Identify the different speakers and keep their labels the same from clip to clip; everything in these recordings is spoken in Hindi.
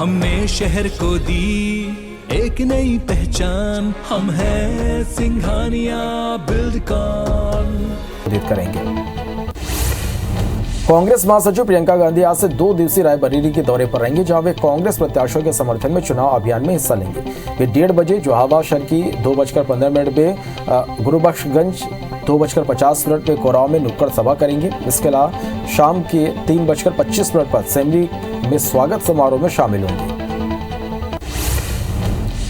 Speaker 1: हमने शहर को दी एक नई पहचान, हम हैं सिंघानिया बिल्डकॉन।
Speaker 2: करेंगे। कांग्रेस महासचिव प्रियंका गांधी आज से 2 दिवसीय रायबरेली के दौरे पर रहेंगे, जहां वे कांग्रेस प्रत्याशियों के समर्थन में चुनाव अभियान में हिस्सा लेंगे। वे 1:30 बजे जोहाबा शर्की, 2:15 पे गुरुबख्शगंज, 2:50 पे कोराव में नुक्कड़ सभा करेंगे। इसके अलावा शाम के 3:25 पर असेंबली में स्वागत समारोह में शामिल होंगे।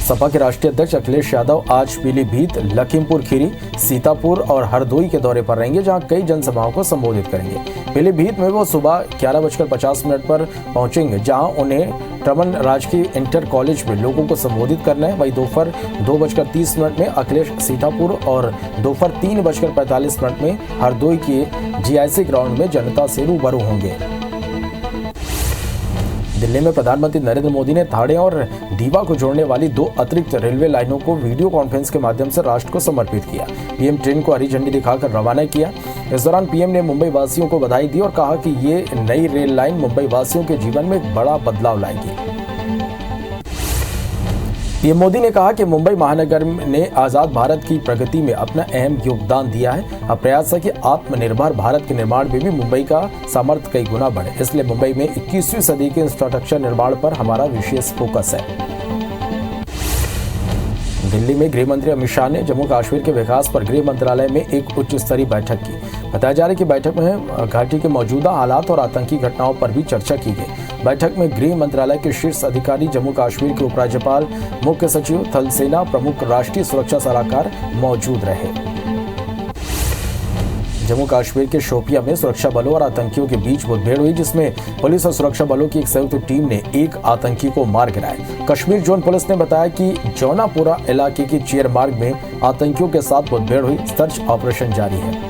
Speaker 2: सपा के राष्ट्रीय अध्यक्ष अखिलेश यादव आज पीलीभीत, लखीमपुर खीरी, सीतापुर और हरदोई के दौरे पर रहेंगे, जहां कई जनसभाओं को संबोधित करेंगे। पीलीभीत में वो सुबह 11:50 पर पहुंचेंगे, जहां उन्हें टमन राजकीय इंटर कॉलेज में लोगों को संबोधित करना है। वहीं दोपहर 2:30 में अखिलेश सीतापुर और दोपहर 3:45 में हरदोई के जीआईसी ग्राउंड में जनता से रूबरू होंगे। दिल्ली में प्रधानमंत्री नरेंद्र मोदी ने थाणे और रीवा को जोड़ने वाली 2 अतिरिक्त रेलवे लाइनों को वीडियो कॉन्फ्रेंस के माध्यम से राष्ट्र को समर्पित किया। पीएम ट्रेन को हरी झंडी दिखाकर रवाना किया। इस दौरान पीएम ने मुंबई वासियों को बधाई दी और कहा कि ये नई रेल लाइन मुंबई वासियों के जीवन में एक बड़ा बदलाव लाएगी। पीएम मोदी ने कहा कि मुंबई महानगर ने आजाद भारत की प्रगति में अपना अहम योगदान दिया है। अब प्रयास है कि आत्मनिर्भर भारत के निर्माण में भी मुंबई का सामर्थ्य कई गुना बढ़े। इसलिए मुंबई में 21वीं सदी के इंफ्रास्ट्रक्चर निर्माण पर हमारा विशेष फोकस है। दिल्ली में गृह मंत्री अमित शाह ने जम्मू कश्मीर के विकास पर गृह मंत्रालय में एक उच्च स्तरीय बैठक की। बताया जा रहा है कि बैठक में घाटी के मौजूदा हालात और आतंकी घटनाओं पर भी चर्चा की गई। बैठक में गृह मंत्रालय के शीर्ष अधिकारी, जम्मू कश्मीर के उपराज्यपाल, मुख्य सचिव, थल सेना प्रमुख, राष्ट्रीय सुरक्षा सलाहकार मौजूद रहे। जम्मू कश्मीर के शोपियां में सुरक्षा बलों और आतंकियों के बीच मुठभेड़ हुई, जिसमें पुलिस और सुरक्षा बलों की एक संयुक्त टीम ने एक आतंकी को मार गिराया। कश्मीर जोन पुलिस ने बताया कि जौनापुरा इलाके के चेर मार्ग में आतंकियों के साथ मुठभेड़ हुई। सर्च ऑपरेशन जारी है।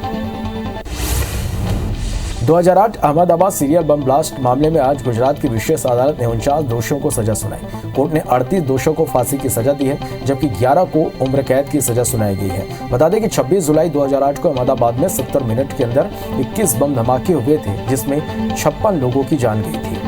Speaker 2: 2008 अहमदाबाद सीरियल बम ब्लास्ट मामले में आज गुजरात की विशेष अदालत ने 49 दोषियों को सजा सुनाई। कोर्ट ने 38 दोषियों को फांसी की सजा दी है, जबकि 11 को उम्र कैद की सजा सुनाई गई है। बता दें कि 26 जुलाई 2008 को अहमदाबाद में 70 मिनट के अंदर 21 बम धमाके हुए थे, जिसमें 56 लोगों की जान गई थी।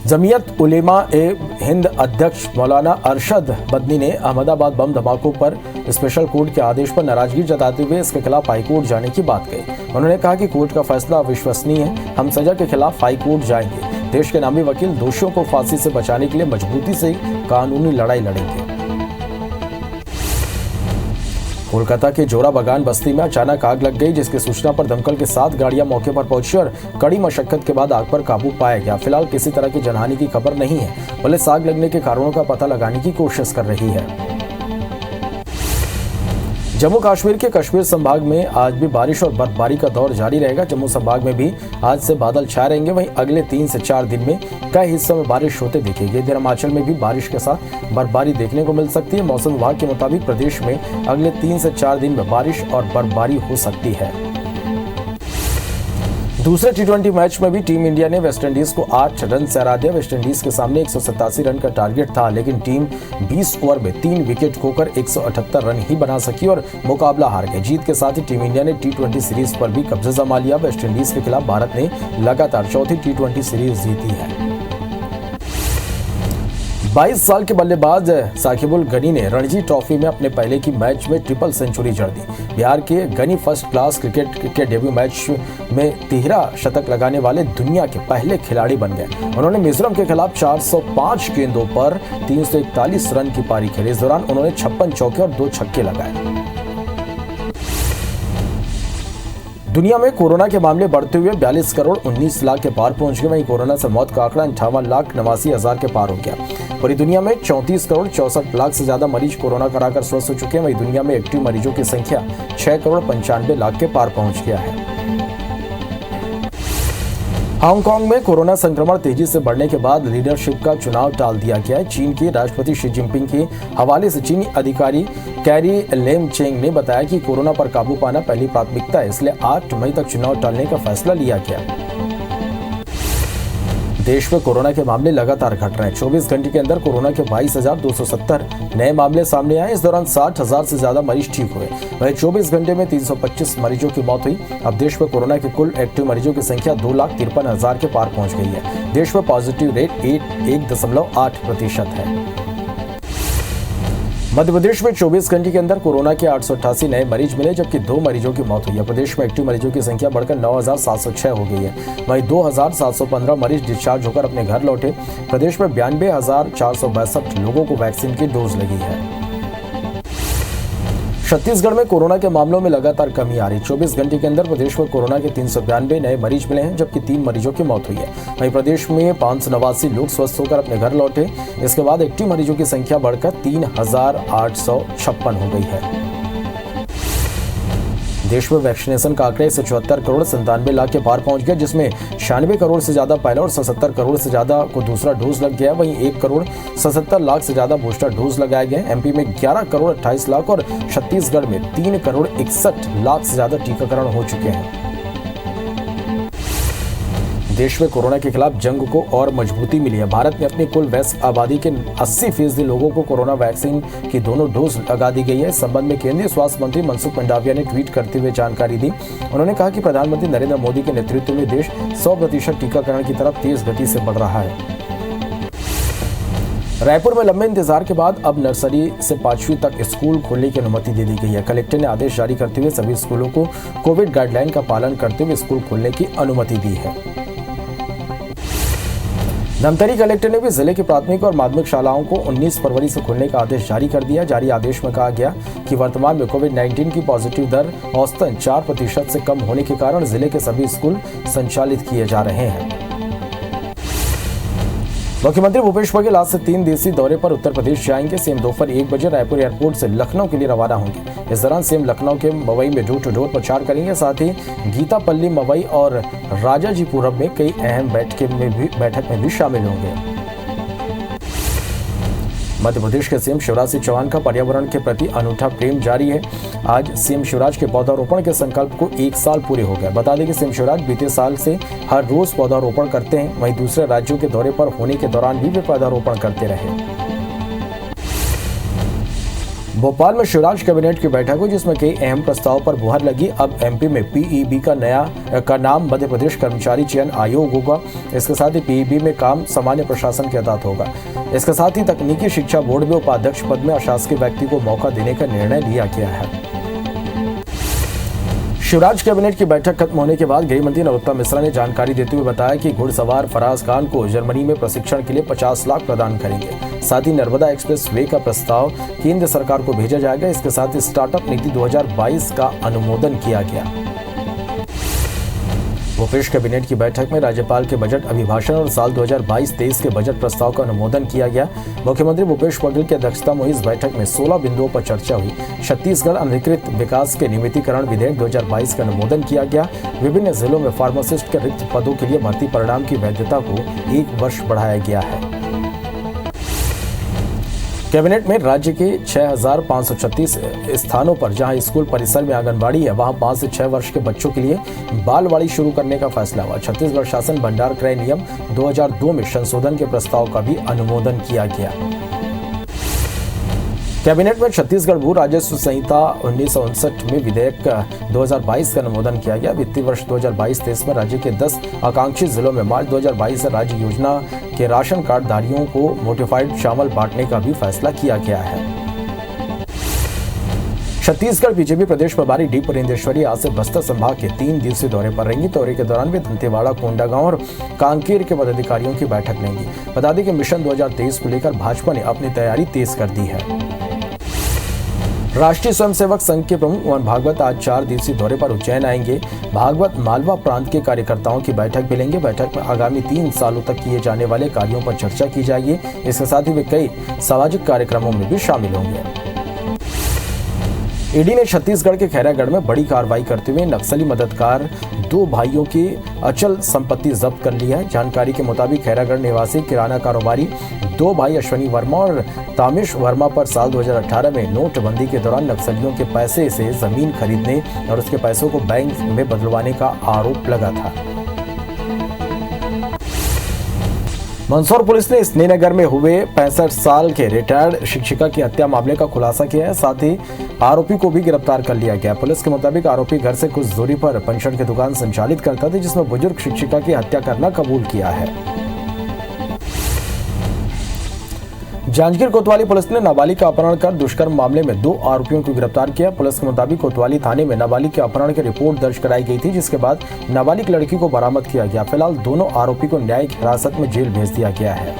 Speaker 2: जमीयत उलेमा ए हिंद अध्यक्ष मौलाना अरशद बदनी ने अहमदाबाद बम धमाकों पर स्पेशल कोर्ट के आदेश पर नाराजगी जताते हुए इसके खिलाफ हाईकोर्ट जाने की बात कही। उन्होंने कहा कि कोर्ट का फैसला अविश्वसनीय है। हम सजा के खिलाफ हाईकोर्ट जाएंगे। देश के नामी वकील दोषियों को फांसी से बचाने के लिए मजबूती से कानूनी लड़ाई लड़ेंगे। कोलकाता के जोरा बागान बस्ती में अचानक आग लग गई, जिसकी सूचना पर दमकल के 7 गाड़ियां मौके पर पहुंची और कड़ी मशक्कत के बाद आग पर काबू पाया गया। फिलहाल किसी तरह की जनहानि की खबर नहीं है। पुलिस आग लगने के कारणों का पता लगाने की कोशिश कर रही है। जम्मू कश्मीर के कश्मीर संभाग में आज भी बारिश और बर्फबारी का दौर जारी रहेगा। जम्मू संभाग में भी आज से बादल छाए रहेंगे। वहीं अगले 3 से 4 दिन में कई हिस्सों में बारिश होते दिखेगी। इधर हिमाचल में भी बारिश के साथ बर्फबारी देखने को मिल सकती है। मौसम विभाग के मुताबिक प्रदेश में अगले 3 से 4 दिन में बारिश और बर्फबारी हो सकती है। दूसरे T20 मैच में भी टीम इंडिया ने वेस्टइंडीज को 8 रन से हरा दिया। वेस्टइंडीज के सामने 187 रन का टारगेट था, लेकिन टीम 20 ओवर में 3 विकेट खोकर 178 रन ही बना सकी और मुकाबला हार गई। जीत के साथ ही टीम इंडिया ने T20 सीरीज पर भी कब्जा जमा लिया। वेस्टइंडीज के खिलाफ भारत ने लगातार चौथी T20 सीरीज जीती है। 22 साल के बल्लेबाज साकिबुल गनी ने रणजी ट्रॉफी में अपने पहले की मैच में ट्रिपल सेंचुरी जड़ दी। बिहार के गनी फर्स्ट क्लास क्रिकेट के डेब्यू मैच में 13 शतक लगाने वाले दुनिया के पहले खिलाड़ी बन गए। उन्होंने मिजोरम के खिलाफ 405 गेंदों पर 341 रन की पारी खेली। इस दौरान उन्होंने 56 चौके और 2 छक्के लगाए। दुनिया में कोरोना के मामले बढ़ते हुए 42 करोड़ 19 लाख के पार पहुंच गए। वहीं कोरोना से मौत का आंकड़ा 58,89,000 के पार हो गया। पूरी दुनिया में 34 करोड़ 64 लाख से ज्यादा मरीज कोरोना कराकर स्वस्थ हो चुके हैं। वहीं दुनिया में एक्टिव मरीजों की संख्या 6 करोड़ 95 लाख के पार पहुंच गया है। हांगकांग में कोरोना संक्रमण तेजी से बढ़ने के बाद लीडरशिप का चुनाव टाल दिया गया है। चीन के राष्ट्रपति शी जिनपिंग के हवाले से चीनी अधिकारी कैरी लेम चेंग ने बताया कि कोरोना पर काबू पाना पहली प्राथमिकता है, इसलिए 8 मई तक चुनाव टालने का फैसला लिया गया। देश में कोरोना के मामले लगातार घट रहे हैं। 24 घंटे के अंदर कोरोना के 22,270 नए मामले सामने आए। इस दौरान 60,000 से ज्यादा मरीज ठीक हुए। वहीं 24 घंटे में 325 मरीजों की मौत हुई। अब देश में कोरोना के कुल एक्टिव मरीजों की संख्या 2,53,000 के पार पहुंच गई है। देश में पॉजिटिव रेट 1.8% है। मध्य प्रदेश में 24 घंटे के अंदर कोरोना के 888 नए मरीज मिले, जबकि 2 मरीजों की मौत हुई है। प्रदेश में एक्टिव मरीजों की संख्या बढ़कर 9,706 हो गई है। वहीं 2,715 मरीज डिस्चार्ज होकर अपने घर लौटे। प्रदेश में 92,462 लोगों को वैक्सीन की डोज लगी है। छत्तीसगढ़ में कोरोना के मामलों में लगातार कमी आ रही। 24 घंटे के अंदर प्रदेश में कोरोना के 392 नए मरीज मिले हैं, जबकि 3 मरीजों की मौत हुई है। वहीं प्रदेश में 589 लोग स्वस्थ होकर अपने घर लौटे। इसके बाद एक्टिव मरीजों की संख्या बढ़कर 3,856 हो गई है। देश में वैक्सीनेशन का आंकड़े 174 करोड़ 97 लाख के पार पहुंच गया, जिसमें 96 करोड़ से ज्यादा पहला और 77 करोड़ से ज्यादा को दूसरा डोज लग गया। वहीं 1 करोड़ 77 लाख से ज्यादा बूस्टर डोज लगाए गए। एमपी में 11 करोड़ 28 लाख और छत्तीसगढ़ में 3 करोड़ 61 लाख से ज्यादा टीकाकरण हो चुके हैं। देश में कोरोना के खिलाफ जंग को और मजबूती मिली है। भारत में अपनी कुल वयस्क आबादी के 80% लोगों को कोरोना वैक्सीन की दोनों डोज लगा दी गई है। इस संबंध में केंद्रीय स्वास्थ्य मंत्री मनसुख मंडाविया ने ट्वीट करते हुए जानकारी दी। उन्होंने कहा कि प्रधानमंत्री नरेंद्र मोदी के नेतृत्व में देश 100% टीकाकरण की तरफ तेज गति से बढ़ रहा है। रायपुर में लंबे इंतजार के बाद अब नर्सरी से 5वीं तक स्कूल खोलने की अनुमति दे दी गई है। कलेक्टर ने आदेश जारी करते हुए सभी स्कूलों को कोविड गाइडलाइन का पालन करते हुए स्कूल खोलने की अनुमति दी है। धमतरी कलेक्टर ने भी जिले की प्राथमिक और माध्यमिक शालाओं को 19 फरवरी से खोलने का आदेश जारी कर दिया। जारी आदेश में कहा गया कि वर्तमान में कोविड-19 की पॉजिटिव दर औसतन 4% से कम होने के कारण जिले के सभी स्कूल संचालित किए जा रहे हैं। मुख्यमंत्री भूपेश बघेल आज से 3 दिवसीय दौरे पर उत्तर प्रदेश जाएंगे। सीएम दोपहर 1 बजे रायपुर एयरपोर्ट से लखनऊ के लिए रवाना होंगे। इस दौरान सीएम लखनऊ के मवई में डोर टू डोर प्रचार करेंगे। साथ ही गीतापल्ली, मवई और राजाजीपुरम में कई अहम बैठक में भी शामिल होंगे। मध्य प्रदेश के सीएम शिवराज सिंह चौहान का पर्यावरण के प्रति अनूठा प्रेम जारी है। आज सीएम शिवराज के पौधारोपण के संकल्प को 1 साल पूरे हो गए। बता दें कि सीएम शिवराज बीते साल से हर रोज पौधारोपण करते हैं। वहीं दूसरे राज्यों के दौरे पर होने के दौरान भी वे पौधारोपण करते रहे। भोपाल में शिवराज कैबिनेट की बैठक हुई, जिसमें कई अहम प्रस्ताव पर मुहर लगी। अब एमपी में पीईबी का नाम मध्य प्रदेश कर्मचारी चयन आयोग होगा। इसके साथ ही पीईबी में काम सामान्य प्रशासन के तहत होगा। इसके साथ ही तकनीकी शिक्षा बोर्ड में उपाध्यक्ष पद में अशासकीय व्यक्ति को मौका देने का निर्णय लिया गया है। शिवराज कैबिनेट की बैठक खत्म होने के बाद गृह मंत्री नरोत्तम मिश्रा ने जानकारी देते हुए बताया कि घुड़सवार फराज खान को जर्मनी में प्रशिक्षण के लिए 50 लाख प्रदान करेंगे। साथ ही नर्मदा एक्सप्रेस वे का प्रस्ताव केंद्र सरकार को भेजा जाएगा। इसके साथ ही स्टार्टअप नीति 2022 का अनुमोदन किया गया। भूपेश कैबिनेट की बैठक में राज्यपाल के बजट अभिभाषण और साल 2022-23 के बजट प्रस्ताव का अनुमोदन किया गया। मुख्यमंत्री भूपेश बघेल की अध्यक्षता में इस बैठक में 16 बिंदुओं पर चर्चा हुई। छत्तीसगढ़ अनधिकृत विकास के नियमितीकरण विधेयक 2022 का अनुमोदन किया गया। विभिन्न जिलों में फार्मासिस्ट के रिक्त पदों के लिए भर्ती परिणाम की वैधता को 1 वर्ष बढ़ाया गया है। कैबिनेट में राज्य के 6,536 स्थानों पर जहां स्कूल परिसर में आंगनबाड़ी है, वहां 5 से 6 वर्ष के बच्चों के लिए बालवाड़ी शुरू करने का फैसला हुआ। छत्तीसगढ़ शासन भंडार क्रय नियम 2002 में संशोधन के प्रस्ताव का भी अनुमोदन किया गया। कैबिनेट में छत्तीसगढ़ भू राजस्व संहिता 1959 में विधेयक 2022 का अनुमोदन किया गया। वित्तीय वर्ष 2022-23 में राज्य के 10 आकांक्षी जिलों में मार्च 2022 से राज्य योजना के राशन कार्ड धारियों को मोडिफाइड चावल बांटने का भी फैसला किया गया है। छत्तीसगढ़ बीजेपी प्रदेश प्रभारी डी पुरेंदेश्वरी आज से बस्तर संभाग के 3 दिवसीय दौरे पर रहेंगी। दौरे के दौरान वे दंतेवाड़ा, कोंडागांव और कांकेर के पदाधिकारियों की बैठक लेंगी। बता दें कि मिशन 2023 को लेकर भाजपा ने अपनी तैयारी तेज कर दी है। राष्ट्रीय स्वयंसेवक संघ के प्रमुख मोहन भागवत आज 4 दिवसीय दौरे पर उज्जैन आएंगे। भागवत मालवा प्रांत के कार्यकर्ताओं की बैठक भी लेंगे। बैठक में आगामी 3 सालों तक किए जाने वाले कार्यों पर चर्चा की जाएगी। इसके साथ ही वे कई सामाजिक कार्यक्रमों में भी शामिल होंगे। ईडी ने छत्तीसगढ़ के खैरागढ़ में बड़ी कार्रवाई करते हुए नक्सली मददगार 2 भाइयों की अचल संपत्ति जब्त कर ली है। जानकारी के मुताबिक खैरागढ़ निवासी किराना कारोबारी 2 भाई अश्वनी वर्मा और तामेश वर्मा पर साल 2018 में नोटबंदी के दौरान नक्सलियों के पैसे से जमीन खरीदने और उसके पैसों को बैंक में बदलवाने का आरोप लगा था। मंदसौर पुलिस ने श्रीनगर में हुए 65 साल के रिटायर्ड शिक्षिका की हत्या मामले का खुलासा किया है। साथ ही आरोपी को भी गिरफ्तार कर लिया गया। पुलिस के मुताबिक आरोपी घर से कुछ दूरी पर पेंशन की दुकान संचालित करता था, जिसमें बुजुर्ग शिक्षिका की हत्या करना कबूल किया है। जांजगीर कोतवाली पुलिस ने नाबालिग का अपहरण कर दुष्कर्म मामले में 2 आरोपियों को गिरफ्तार किया। पुलिस के मुताबिक कोतवाली थाने में नाबालिग के अपहरण की रिपोर्ट दर्ज कराई गई थी, जिसके बाद नाबालिग लड़की को बरामद किया गया। फिलहाल दोनों आरोपी को न्यायिक हिरासत में जेल भेज दिया गया है।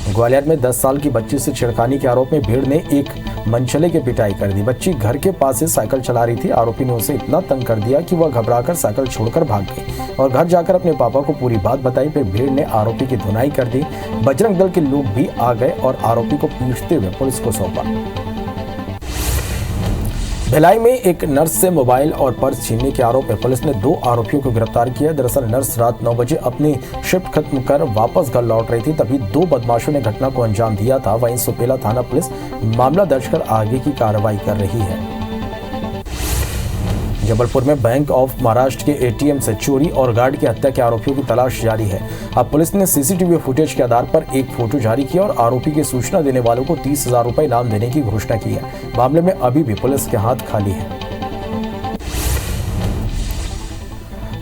Speaker 2: ग्वालियर में 10 साल की बच्ची से छेड़खानी के आरोप में भीड़ ने एक मनचले की पिटाई कर दी। बच्ची घर के पास से साइकिल चला रही थी। आरोपी ने उसे इतना तंग कर दिया कि वह घबराकर साइकिल छोड़कर भाग गई और घर जाकर अपने पापा को पूरी बात बताई। फिर भीड़ ने आरोपी की धुनाई कर दी। बजरंग दल के लोग भी आ गए और आरोपी को पीटते हुए पुलिस को सौंपा। भिलाई में एक नर्स से मोबाइल और पर्स छीनने के आरोप में पुलिस ने 2 आरोपियों को गिरफ्तार किया। दरअसल नर्स रात 9 बजे अपनी शिफ्ट खत्म कर वापस घर लौट रही थी, तभी 2 बदमाशों ने घटना को अंजाम दिया था। वहीं सुपेला थाना पुलिस मामला दर्ज कर आगे की कार्रवाई कर रही है। जबलपुर में बैंक ऑफ महाराष्ट्र के एटीएम से चोरी और गार्ड की हत्या के आरोपियों की तलाश जारी है। अब पुलिस ने सीसीटीवी फुटेज के आधार पर एक फोटो जारी किया और आरोपी की सूचना देने वालों को 30,000 रुपए इनाम देने की घोषणा की है। मामले में अभी भी पुलिस के हाथ खाली है।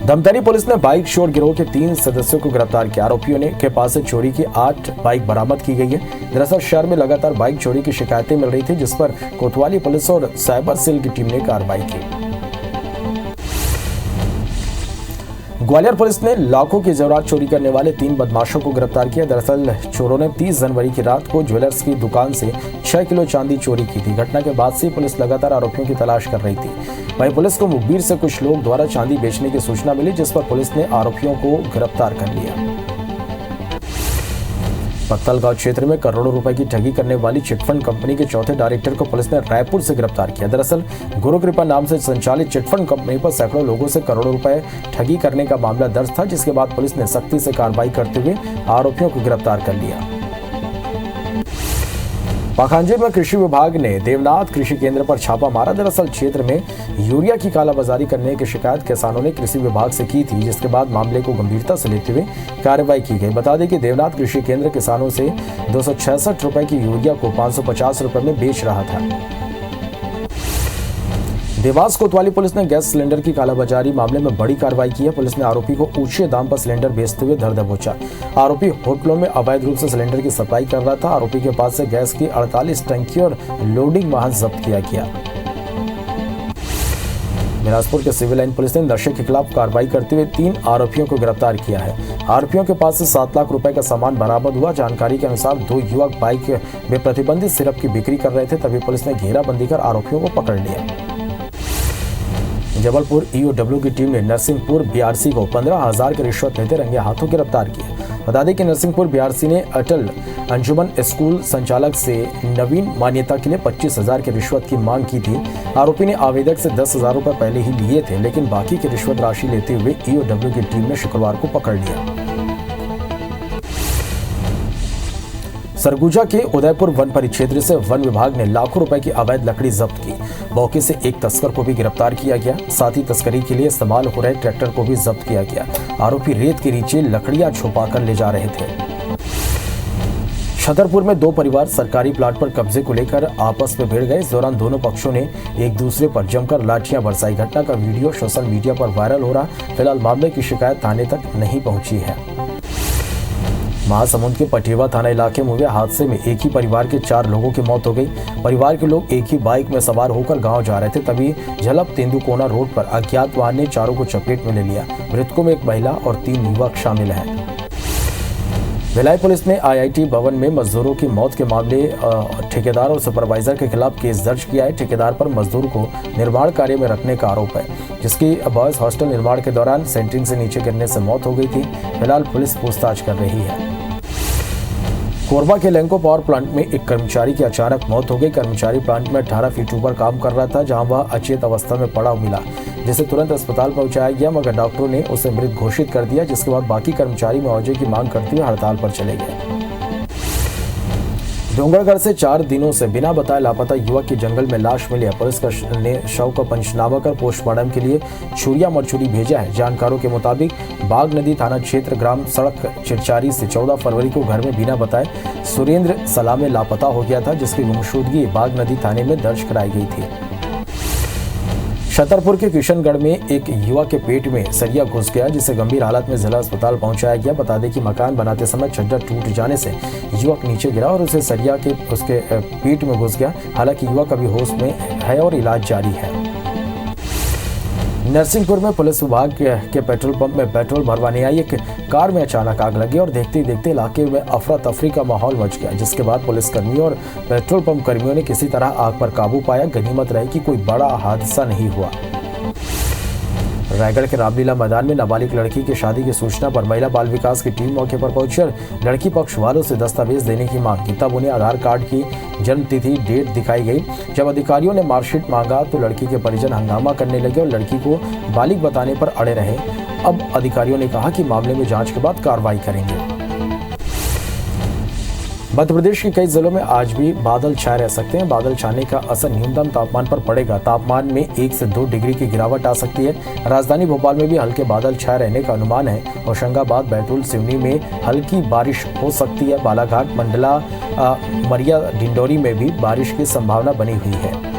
Speaker 2: धमतरी पुलिस ने बाइक चोर गिरोह के 3 सदस्यों को गिरफ्तार किया। आरोपियों ने के पास से चोरी की 8 बाइक बरामद की गई है। दरअसल शहर में लगातार बाइक चोरी की शिकायतें मिल रही थी, जिस पर कोतवाली पुलिस और साइबर सेल की टीम ने कार्रवाई की। ग्वालियर पुलिस ने लाखों की जेवरात चोरी करने वाले 3 बदमाशों को गिरफ्तार किया। दरअसल चोरों ने 30 जनवरी की रात को ज्वेलर्स की दुकान से 6 किलो चांदी चोरी की थी। घटना के बाद से पुलिस लगातार आरोपियों की तलाश कर रही थी। वहीं पुलिस को मुखबिर से कुछ लोग द्वारा चांदी बेचने की सूचना मिली, जिस पर पुलिस ने आरोपियों को गिरफ्तार कर लिया। पत्तलगांव क्षेत्र में करोड़ों रुपए की ठगी करने वाली चिटफंड कंपनी के चौथे डायरेक्टर को पुलिस ने रायपुर से गिरफ्तार किया। दरअसल गुरु कृपा नाम से संचालित चिटफंड कंपनी पर सैकड़ों लोगों से करोड़ों रुपए ठगी करने का मामला दर्ज था, जिसके बाद पुलिस ने सख्ती से कार्रवाई करते हुए आरोपियों को गिरफ्तार कर लिया। पाखांजूर में कृषि विभाग ने देवनाथ कृषि केंद्र पर छापा मारा। दरअसल क्षेत्र में यूरिया की कालाबाजारी करने की शिकायत किसानों ने कृषि विभाग से की थी, जिसके बाद मामले को गंभीरता से लेते हुए कार्रवाई की गई। बता दें कि देवनाथ कृषि केंद्र किसानों से 266 रुपए की यूरिया को 550 रुपए में बेच रहा था। देवास कोतवाली पुलिस ने गैस सिलेंडर की कालाबाजारी मामले में बड़ी कार्रवाई की है। पुलिस ने आरोपी को ऊंचे दाम पर सिलेंडर बेचते हुए धर दबोचा। आरोपी होटलों में अवैध रूप से सिलेंडर की सप्लाई कर रहा था। आरोपी के पास से गैस की 48 टंकी और लोडिंग वाहन जब्त किया गया। बिलासपुर के सिविल लाइन पुलिस ने नशे के खिलाफ कार्रवाई करते हुए 3 आरोपियों को गिरफ्तार किया है। आरोपियों के पास से 7 लाख रुपए का सामान बरामद हुआ। जानकारी के अनुसार 2 युवक बाइक में प्रतिबंधित सिरप की बिक्री कर रहे थे, तभी पुलिस ने घेराबंदी कर आरोपियों को पकड़ लिया। जबलपुर ईओडब्ल्यू की टीम ने नरसिंहपुर बीआरसी को 15,000 की रिश्वत लेते रंगे हाथों गिरफ्तार किया। बता दें कि नरसिंहपुर बीआरसी ने अटल अंजुमन स्कूल संचालक से नवीन मान्यता के लिए 25,000 की रिश्वत की मांग की थी। आरोपी ने आवेदक से 10,000 रुपए पहले ही लिए थे, लेकिन बाकी की रिश्वत राशि लेते हुए ईओडब्ल्यू की टीम ने शुक्रवार को पकड़ लिया। सरगुजा के उदयपुर वन परिक्षेत्र से वन विभाग ने लाखों रुपए की अवैध लकड़ी जब्त की। मौके से एक तस्कर को भी गिरफ्तार किया गया। साथ ही तस्करी के लिए इस्तेमाल हो रहे ट्रैक्टर को भी जब्त किया गया। आरोपी रेत के नीचे लकड़ियां छुपाकर ले जा रहे थे। छतरपुर में 2 परिवार सरकारी प्लाट पर कब्जे को लेकर आपस में भिड़ गए। इस दौरान दोनों पक्षों ने एक दूसरे पर जमकर लाठियां बरसाई। घटना का वीडियो सोशल मीडिया पर वायरल हो रहा। फिलहाल मामले की शिकायत थाने तक नहीं पहुंची है। महासमुंद के पटेवा थाना इलाके में हुए हादसे में एक ही परिवार के 4 लोगों की मौत हो गई। परिवार के लोग एक ही बाइक में सवार होकर गांव जा रहे थे, तभी झलप तेंदुकोना रोड पर अज्ञात वाहन ने चारों को चपेट में ले लिया। मृतकों में एक महिला और 3 युवक शामिल हैं। भिलाई पुलिस ने आईआईटी भवन में मजदूरों की मौत के मामले ठेकेदार और सुपरवाइजर के खिलाफ केस दर्ज किया है। ठेकेदार पर मजदूर को निर्माण कार्य में रखने का आरोप है, जिसकी बॉयज हॉस्टल निर्माण के दौरान सेंटरिंग से नीचे गिरने से मौत हो गई थी। फिलहाल पुलिस पूछताछ कर रही है। कोरबा के लैंको पावर प्लांट में एक कर्मचारी की अचानक मौत हो गई। कर्मचारी प्लांट में 18 फीट ऊपर काम कर रहा था, जहां वह अचेत अवस्था में पड़ा मिला, जिसे तुरंत अस्पताल पहुंचाया गया, मगर डॉक्टरों ने उसे मृत घोषित कर दिया। जिसके बाद बाकी कर्मचारी मुआवजे की मांग करते हुए हड़ताल पर चले गए। डोंगरगढ़ से 4 दिनों से बिना बताए लापता युवक की जंगल में लाश मिली है। पुलिस ने शव का पंचनामा कर पोस्टमार्टम के लिए छुरिया मरचुरी भेजा है। जानकारों के मुताबिक बाघ नदी थाना क्षेत्र ग्राम सड़क चिरचारी से 14 फरवरी को घर में बिना बताए सुरेंद्र सलामे लापता हो गया था, जिसकी गुमशुदगी बाघ नदी थाने में दर्ज कराई गई थी। छतरपुर के किशनगढ़ में एक युवक के पेट में सरिया घुस गया, जिसे गंभीर हालत में जिला अस्पताल पहुंचाया गया। बता दें कि मकान बनाते समय छज्जा टूट जाने से युवक नीचे गिरा और उसे सरिया के उसके पेट में घुस गया। हालांकि युवक अभी होश में है और इलाज जारी है। नरसिंहपुर में पुलिस विभाग के पेट्रोल पंप में पेट्रोल भरवाने आई एक कार में अचानक आग लगी और देखते ही देखते इलाके में अफरा तफरी का माहौल मच गया, जिसके बाद पुलिसकर्मियों और पेट्रोल पंप कर्मियों ने किसी तरह आग पर काबू पाया। गनीमत रही कि कोई बड़ा हादसा नहीं हुआ। रायगढ़ के रामलीला मैदान में नाबालिग लड़की की शादी की सूचना पर महिला बाल विकास की टीम मौके पर पहुंची और लड़की पक्ष वालों से दस्तावेज देने की मांग की। तब उन्हें आधार कार्ड की जन्मतिथि डेट दिखाई गई। जब अधिकारियों ने मार्कशीट मांगा तो लड़की के परिजन हंगामा करने लगे और लड़की को बालिग बताने पर अड़े रहे। अब अधिकारियों ने कहा कि मामले में जांच के बाद कार्रवाई करेंगे। मध्य प्रदेश के कई जिलों में आज भी बादल छाए रह सकते हैं। बादल छाने का असर न्यूनतम तापमान पर पड़ेगा। तापमान में 1 से 2 डिग्री की गिरावट आ सकती है। राजधानी भोपाल में भी हल्के बादल छाए रहने का अनुमान है। होशंगाबाद, बैतूल, सिवनी में हल्की बारिश हो सकती है। बालाघाट, मंडला, मरिया, डिंडोरी में भी बारिश की संभावना बनी हुई है।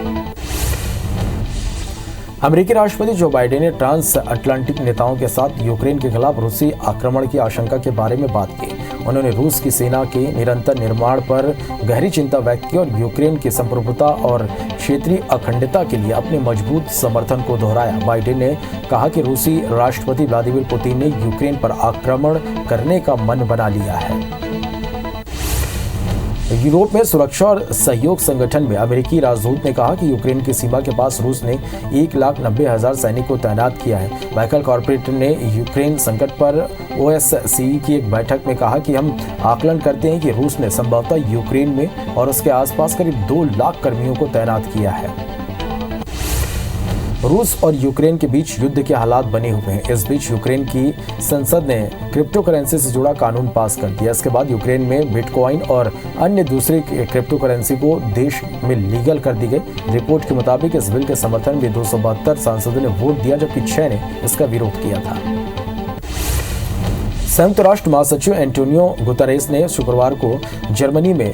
Speaker 2: अमेरिकी राष्ट्रपति जो बाइडेन ने ट्रांस अटलांटिक नेताओं के साथ यूक्रेन के खिलाफ रूसी आक्रमण की आशंका के बारे में बात की। उन्होंने रूस की सेना के निरंतर निर्माण पर गहरी चिंता व्यक्त की और यूक्रेन की संप्रभुता और क्षेत्रीय अखंडता के लिए अपने मजबूत समर्थन को दोहराया। बाइडेन ने कहा कि रूसी राष्ट्रपति व्लादिमीर पुतिन ने यूक्रेन पर आक्रमण करने का मन बना लिया है। यूरोप में सुरक्षा और सहयोग संगठन में अमेरिकी राजदूत ने कहा कि यूक्रेन की सीमा के पास रूस ने 1,90,000 सैनिक को तैनात किया है। माइकल कॉर्पोरेट ने यूक्रेन संकट पर OSCE की एक बैठक में कहा कि हम आकलन करते हैं कि रूस ने संभवतः यूक्रेन में और उसके आसपास करीब 2 लाख कर्मियों को तैनात किया है। रूस और यूक्रेन के बीच युद्ध के हालात बने हुए हैं। इस बीच यूक्रेन की संसद ने क्रिप्टो करेंसी से जुड़ा कानून पास कर दिया। इसके बाद यूक्रेन में बिटकॉइन और अन्य दूसरी क्रिप्टो करेंसी को देश में लीगल कर दी गई। रिपोर्ट के मुताबिक इस बिल के समर्थन में 272 सांसदों ने वोट दिया, जबकि 6 ने इसका विरोध किया था। संयुक्त राष्ट्र महासचिव एंटोनियो गुतरेस ने शुक्रवार को जर्मनी में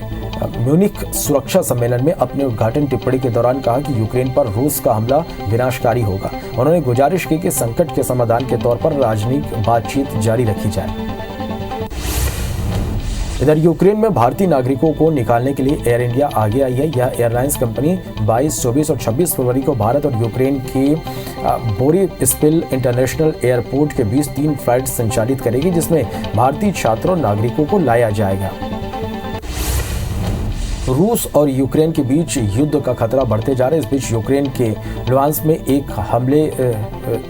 Speaker 2: म्यूनिख सुरक्षा सम्मेलन में अपने उद्घाटन टिप्पणी के दौरान कहा कि यूक्रेन पर रूस का हमला विनाशकारी होगा। उन्होंने गुजारिश की कि संकट के समाधान के तौर पर राजनीतिक बातचीत जारी रखी जाए। इधर यूक्रेन में भारतीय नागरिकों को निकालने के लिए एयर इंडिया आगे आई है। यह एयरलाइंस कंपनी 22, 24 और 26 फरवरी को भारत और यूक्रेन की बोरिस्पिल इंटरनेशनल एयरपोर्ट के बीच 3 फ्लाइट संचालित करेगी, जिसमें भारतीय छात्रों और नागरिकों को लाया जाएगा। रूस और यूक्रेन के बीच युद्ध का खतरा बढ़ते जा रहा है। इस बीच यूक्रेन के लुहांस्क में एक हमले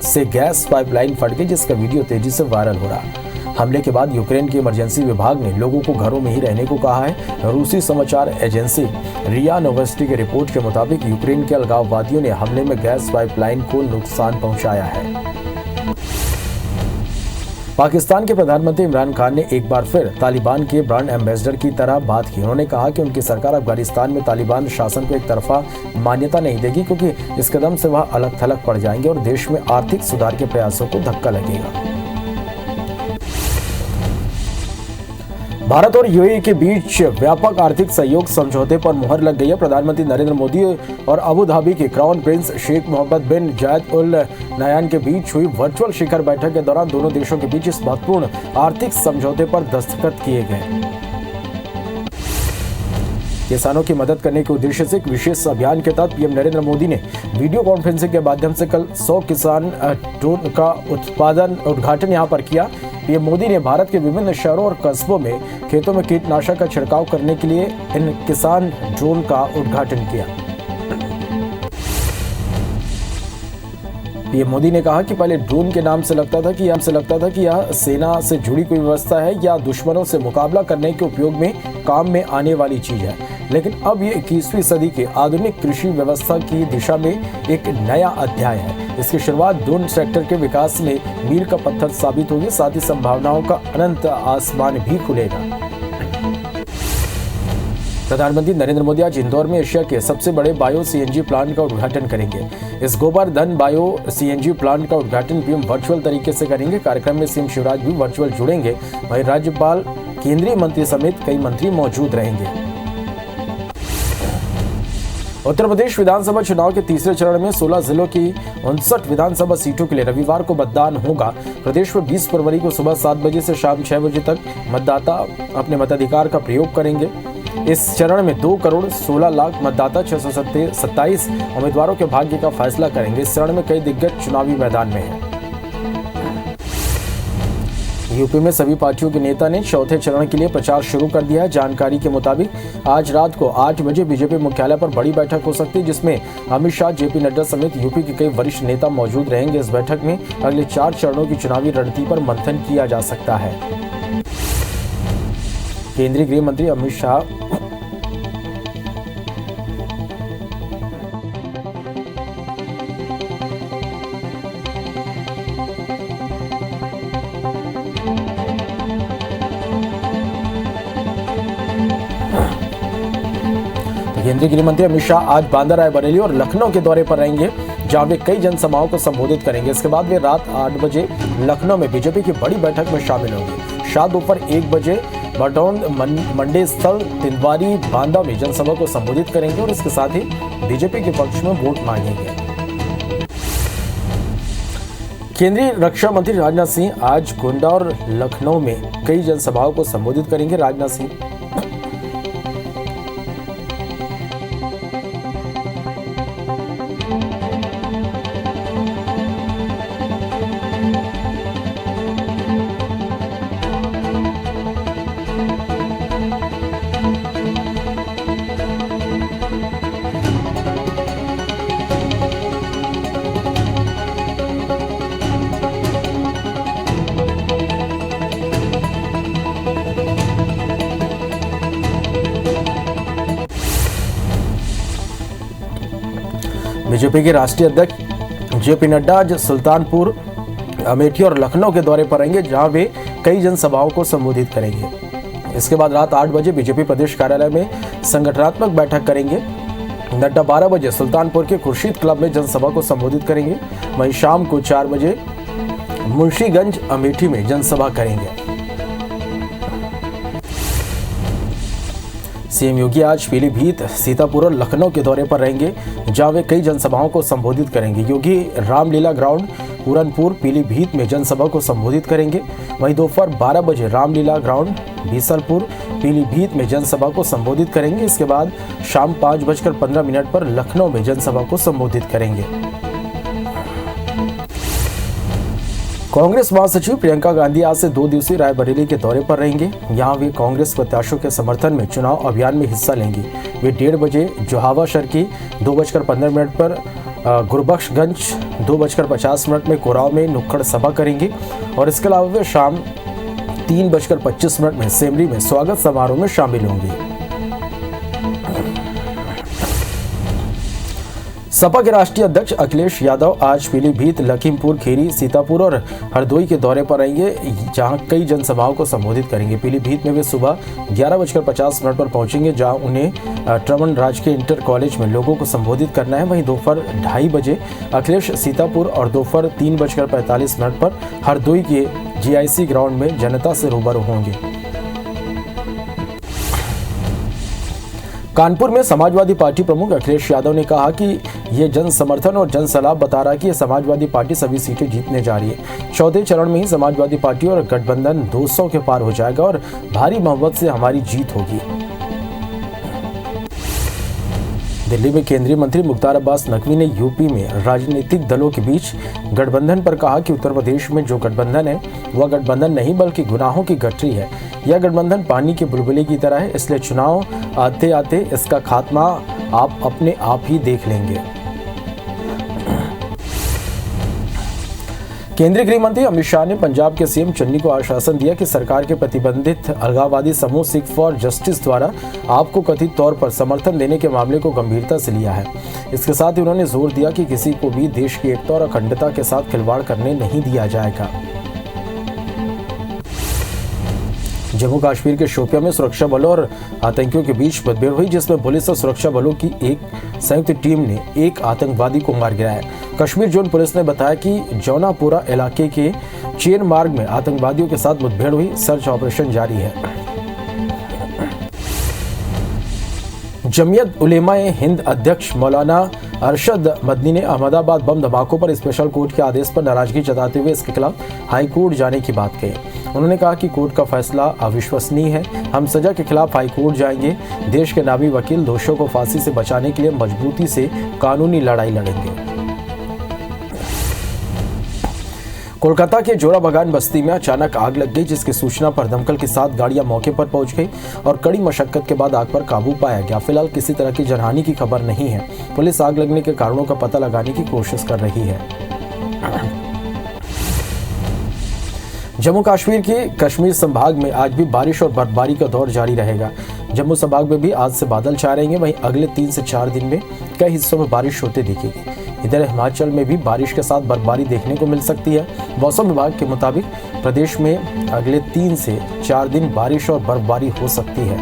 Speaker 2: से गैस पाइपलाइन फट गई, जिसका वीडियो तेजी से वायरल हो रहा है। हमले के बाद यूक्रेन के इमरजेंसी विभाग ने लोगों को घरों में ही रहने को कहा है। रूसी समाचार एजेंसी रिया नोवेस्टी की रिपोर्ट के मुताबिक यूक्रेन के अलगाववादियों ने हमले में गैस पाइपलाइन को नुकसान पहुंचाया है। पाकिस्तान के प्रधानमंत्री इमरान खान ने एक बार फिर तालिबान के ब्रांड एम्बेसडर की तरह बात की। उन्होंने कहा कि उनकी सरकार अफगानिस्तान में तालिबान शासन को एक तरफा मान्यता नहीं देगी, क्योंकि इस कदम से वह अलग थलग पड़ जाएंगे और देश में आर्थिक सुधार के प्रयासों को धक्का लगेगा। भारत और यूएई के बीच व्यापक आर्थिक सहयोग समझौते पर मुहर लग गई है। प्रधानमंत्री नरेंद्र मोदी और अबू धाबी के क्राउन प्रिंस शेख मोहम्मद बिन जायद उल नयान के बीच हुई वर्चुअल शिखर बैठक के दौरान दोनों देशों के बीच इस महत्वपूर्ण आर्थिक समझौते पर दस्तखत किए गए। किसानों की मदद करने के उद्देश्य से एक विशेष अभियान के तहत पीएम नरेंद्र मोदी ने वीडियो कॉन्फ्रेंसिंग के माध्यम से कल 100 किसान ड्रोन का उद्घाटन यहां पर किया। पीएम मोदी ने भारत के विभिन्न शहरों और कस्बों में खेतों में कीटनाशक का छिड़काव करने के लिए इन किसान ड्रोन का उद्घाटन किया। पीएम मोदी ने कहा कि पहले ड्रोन के नाम से लगता था कि यह सेना से जुड़ी कोई व्यवस्था है या दुश्मनों से मुकाबला करने के उपयोग में काम में आने वाली चीज है, लेकिन अब ये 21वीं सदी के आधुनिक कृषि व्यवस्था की दिशा में एक नया अध्याय है। इसकी शुरुआत ड्रोन सेक्टर के विकास में मील का पत्थर साबित होगी, साथ ही संभावनाओं का अनंत आसमान भी खुलेगा। प्रधानमंत्री नरेंद्र मोदी आज इंदौर में एशिया के सबसे बड़े बायो सीएनजी प्लांट का उद्घाटन करेंगे। इस गोवर्धन बायो सीएनजी प्लांट का उद्घाटन पीएम वर्चुअल तरीके से करेंगे। कार्यक्रम में सीएम शिवराज भी वर्चुअल जुड़ेंगे। वहीं राज्यपाल, केंद्रीय मंत्री समेत कई मंत्री मौजूद रहेंगे। उत्तर प्रदेश विधानसभा चुनाव के तीसरे चरण में 16 जिलों की 59 विधानसभा सीटों के लिए रविवार को मतदान होगा। प्रदेश में 20 फरवरी को सुबह 7 बजे से शाम 6 बजे तक मतदाता अपने मताधिकार का प्रयोग करेंगे। इस चरण में 2,16,00,000 मतदाता 627 उम्मीदवारों के भाग्य का फैसला करेंगे। इस चरण में कई दिग्गज चुनावी मैदान में हैं। यूपी में सभी पार्टियों के नेता ने चौथे चरण के लिए प्रचार शुरू कर दिया है। जानकारी के मुताबिक आज रात को 8 बजे बीजेपी मुख्यालय पर बड़ी बैठक हो सकती है, जिसमें अमित शाह, जेपी नड्डा समेत यूपी के कई वरिष्ठ नेता मौजूद रहेंगे। इस बैठक में अगले 4 चरणों की चुनावी रणनीति पर मंथन किया जा सकता है। केंद्रीय गृह मंत्री अमित शाह केंद्रीय गृह मंत्री अमित शाह आज बांदा, रायबरेली और लखनऊ के दौरे पर रहेंगे, जहां वे कई जनसभाओं को संबोधित करेंगे। इसके बाद वे रात 8 बजे लखनऊ में बीजेपी की बड़ी बैठक में शामिल होंगे। शाह दोपहर 1 बजे बटौंद, मंडी स्थल, तिंदवारी, बांदा में जनसभा को संबोधित करेंगे और इसके साथ ही बीजेपी के पक्ष में वोट मांगेंगे। केंद्रीय रक्षा मंत्री राजनाथ सिंह आज गोंडा और लखनऊ में कई जनसभाओं को संबोधित करेंगे। राजनाथ सिंह बीजेपी के राष्ट्रीय अध्यक्ष जेपी नड्डा आज सुल्तानपुर, अमेठी और लखनऊ के दौरे पर रहेंगे, जहां वे कई जनसभाओं को संबोधित करेंगे। इसके बाद रात 8 बजे बीजेपी प्रदेश कार्यालय में संगठनात्मक बैठक करेंगे। नड्डा 12 बजे सुल्तानपुर के खुर्शीद क्लब में जनसभा को संबोधित करेंगे। वहीं शाम को 4 बजे मुंशीगंज, अमेठी में जनसभा करेंगे। सीएम योगी आज पीलीभीत, सीतापुर और लखनऊ के दौरे पर रहेंगे, जहां वे कई जनसभाओं को संबोधित करेंगे। योगी रामलीला ग्राउंड, पूरनपुर, पीलीभीत में जनसभा को संबोधित करेंगे। वहीं दोपहर 12 बजे रामलीला ग्राउंड, बीसलपुर, पीलीभीत में जनसभा को संबोधित करेंगे। इसके बाद शाम 5:15 पर लखनऊ में जनसभा को संबोधित करेंगे। कांग्रेस महासचिव प्रियंका गांधी आज से 2 दिवसीय रायबरेली के दौरे पर रहेंगे। यहां वे कांग्रेस प्रत्याशियों के समर्थन में चुनाव अभियान में हिस्सा लेंगी। वे 1:30 बजे जोहावा शर्की, 2:15 पर गुरबख्शगंज, 2:50 में कोराव में नुक्कड़ सभा करेंगी और इसके अलावा वे शाम 3:25 में सेमरी में स्वागत समारोह में शामिल होंगी। सपा के राष्ट्रीय अध्यक्ष अखिलेश यादव आज पीलीभीत, लखीमपुर खीरी, सीतापुर और हरदोई के दौरे पर रहेंगे, जहां कई जनसभाओं को संबोधित करेंगे। पीलीभीत में वे सुबह 11:50 पर पहुंचेंगे, जहां उन्हें ट्रमन राजकीय इंटर कॉलेज में लोगों को संबोधित करना है। वहीं दोपहर 2:30 बजे अखिलेश सीतापुर और दोपहर 3:45 पर हरदोई के GIC ग्राउंड में जनता से रूबरू होंगे। कानपुर में समाजवादी पार्टी प्रमुख अखिलेश यादव ने कहा कि ये जन समर्थन और जन सलाह बता रहा है कि ये समाजवादी पार्टी सभी सीटें जीतने जा रही है। चौथे चरण में ही समाजवादी पार्टी और गठबंधन 200 के पार हो जाएगा और भारी बहुमत से हमारी जीत होगी। दिल्ली में केंद्रीय मंत्री मुख्तार अब्बास नकवी ने यूपी में राजनीतिक दलों के बीच गठबंधन पर कहा कि उत्तर प्रदेश में जो गठबंधन है वह गठबंधन नहीं बल्कि गुनाहों की गठरी है। यह गठबंधन पानी के बुलबुले की तरह है, इसलिए चुनाव आते आते इसका खात्मा आप अपने आप ही देख लेंगे। केंद्रीय गृह मंत्री अमित शाह ने पंजाब के सीएम चन्नी को आश्वासन दिया कि सरकार के प्रतिबंधित अलगाववादी समूह सिख फॉर जस्टिस द्वारा आपको कथित तौर पर समर्थन देने के मामले को गंभीरता से लिया है। इसके साथ ही उन्होंने जोर दिया कि किसी को भी देश की एकता और अखंडता के साथ खिलवाड़ करने नहीं दिया जाएगा। जम्मू कश्मीर के शोपियां में सुरक्षा बलों और आतंकियों के बीच मुठभेड़ हुई, जिसमें पुलिस और सुरक्षा बलों की एक संयुक्त टीम ने एक आतंकवादी को मार गिराया। कश्मीर जोन पुलिस ने बताया कि जौनापुरा इलाके के चेन मार्ग में आतंकवादियों के साथ मुठभेड़ हुई। सर्च ऑपरेशन जारी है। जमीयत उलेमाए हिंद अध्यक्ष मौलाना अरशद मदनी ने अहमदाबाद बम धमाकों पर स्पेशल कोर्ट के आदेश पर नाराजगी जताते हुए इसके खिलाफ हाई कोर्ट जाने की बात कही। उन्होंने कहा कि कोर्ट का फैसला अविश्वसनीय है। हम सजा के खिलाफ हाई कोर्ट जाएंगे। देश के नामी वकील दोषियों को फांसी से बचाने के लिए मजबूती से कानूनी लड़ाई लड़ेंगे। कोलकाता के जोरा बागान बस्ती में अचानक आग लग गई, जिसकी सूचना पर दमकल के साथ गाड़ियां मौके पर पहुंच गई और कड़ी मशक्कत के बाद आग पर काबू पाया गया। फिलहाल किसी तरह की जनहानि की खबर नहीं है। पुलिस आग लगने के कारणों का पता लगाने की कोशिश कर रही है। जम्मू कश्मीर के कश्मीर संभाग में आज भी बारिश और बर्फबारी का दौर जारी रहेगा। जम्मू संभाग में भी आज से बादल छाए रहेंगे। वहीं अगले 3 से 4 दिन में कई हिस्सों में बारिश होती दिखेगी। इधर हिमाचल में भी बारिश के साथ बर्फबारी देखने को मिल सकती है। मौसम विभाग के मुताबिक प्रदेश में अगले 3 से 4 दिन बारिश और बर्फबारी हो सकती है।